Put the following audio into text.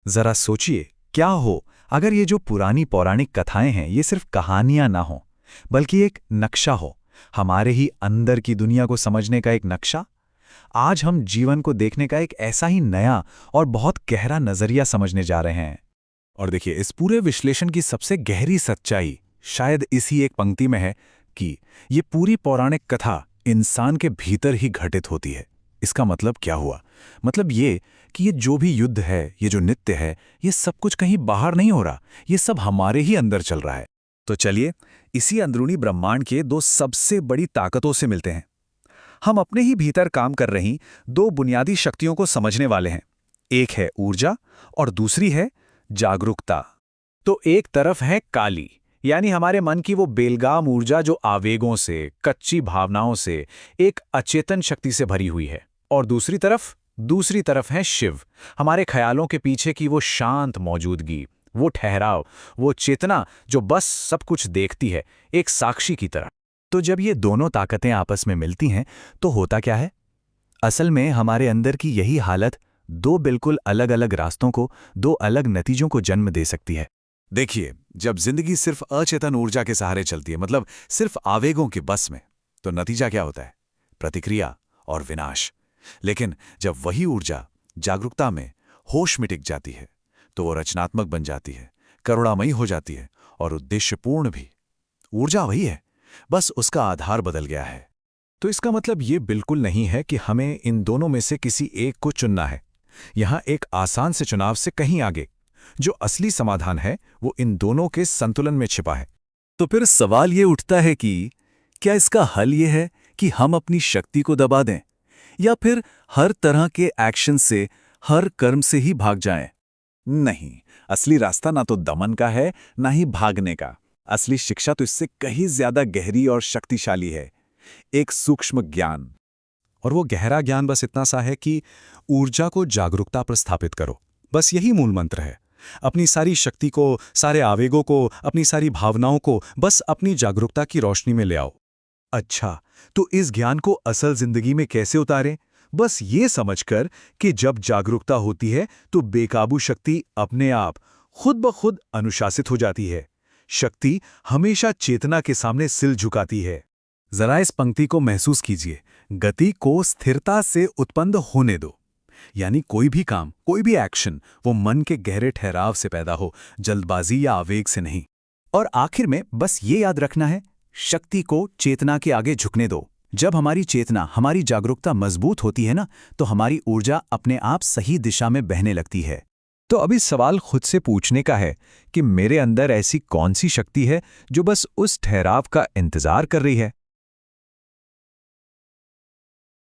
जरा सोचिए, क्या हो अगर ये जो पुरानी पौराणिक कथाएं हैं ये सिर्फ कहानियां ना हों, बल्कि एक नक्शा हो, हमारे ही अंदर की दुनिया को समझने का एक नक्शा। आज हम जीवन को देखने का एक ऐसा ही नया और बहुत गहरा नजरिया समझने जा रहे हैं। और देखिए, इस पूरे विश्लेषण की सबसे गहरी सच्चाई शायद इसी एक पंक्ति में है कि ये पूरी पौराणिक कथा इंसान के भीतर ही घटित होती है। इसका मतलब क्या हुआ? मतलब ये कि ये जो भी युद्ध है, ये जो नित्य है, ये सब कुछ कहीं बाहर नहीं हो रहा, ये सब हमारे ही अंदर चल रहा है। तो चलिए, इसी अंदरूनी ब्रह्मांड के दो सबसे बड़ी ताकतों से मिलते हैं। हम अपने ही भीतर काम कर रही दो बुनियादी शक्तियों को समझने वाले हैं। एक है ऊर्जा और दूसरी है जागरूकता। तो एक तरफ है काली, यानी हमारे मन की वो बेलगाम ऊर्जा जो आवेगों से, कच्ची भावनाओं से, एक अचेतन शक्ति से भरी हुई है। और दूसरी तरफ है शिव, हमारे ख्यालों के पीछे की वो शांत मौजूदगी, वो ठहराव, वो चेतना जो बस सब कुछ देखती है, एक साक्षी की तरह। तो जब ये दोनों ताकतें आपस में मिलती हैं तो होता क्या है? असल में हमारे अंदर की यही हालत दो बिल्कुल अलग अलग रास्तों को, दो अलग नतीजों को जन्म दे सकती है। देखिए, जब जिंदगी सिर्फ अचेतन ऊर्जा के सहारे चलती है, मतलब सिर्फ आवेगों के बस में, तो नतीजा क्या होता है? प्रतिक्रिया और विनाश। लेकिन जब वही ऊर्जा जागरूकता में, होश में टिक जाती है, तो वो रचनात्मक बन जाती है, करुणामयी हो जाती है और उद्देश्यपूर्ण भी। ऊर्जा वही है, बस उसका आधार बदल गया है। तो इसका मतलब ये बिल्कुल नहीं है कि हमें इन दोनों में से किसी एक को चुनना है। यहाँ एक आसान से चुनाव से कहीं आगे जो असली समाधान है वो इन दोनों के संतुलन में छिपा है। तो फिर सवाल ये उठता है कि क्या इसका हल ये है कि हम अपनी शक्ति को दबा दें, या फिर हर तरह के एक्शन से, हर कर्म से ही भाग जाएं? नहीं, असली रास्ता ना तो दमन का है, ना ही भागने का। असली शिक्षा तो इससे कहीं ज्यादा गहरी और शक्तिशाली है, एक सूक्ष्म ज्ञान। और वो गहरा ज्ञान बस इतना सा है कि ऊर्जा को जागरूकता पर स्थापित करो। बस यही मूल मंत्र है। अपनी सारी शक्ति को, सारे आवेगों को, अपनी सारी भावनाओं को बस अपनी जागरूकता की रोशनी में ले आओ। अच्छा, तो इस ज्ञान को असल जिंदगी में कैसे उतारें? बस ये समझकर कि जब जागरूकता होती है तो बेकाबू शक्ति अपने आप खुद ब खुद अनुशासित हो जाती है। शक्ति हमेशा चेतना के सामने सिर झुकाती है। जरा इस पंक्ति को महसूस कीजिए, गति को स्थिरता से उत्पन्न होने दो। यानी कोई भी काम, कोई भी एक्शन वो मन के गहरे ठहराव से पैदा हो, जल्दबाजी या आवेग से नहीं। और आखिर में बस ये याद रखना है, शक्ति को चेतना के आगे झुकने दो। जब हमारी चेतना, हमारी जागरूकता मजबूत होती है ना, तो हमारी ऊर्जा अपने आप सही दिशा में बहने लगती है। तो अभी सवाल खुद से पूछने का है कि मेरे अंदर ऐसी कौन सी शक्ति है जो बस उस ठहराव का इंतजार कर रही है।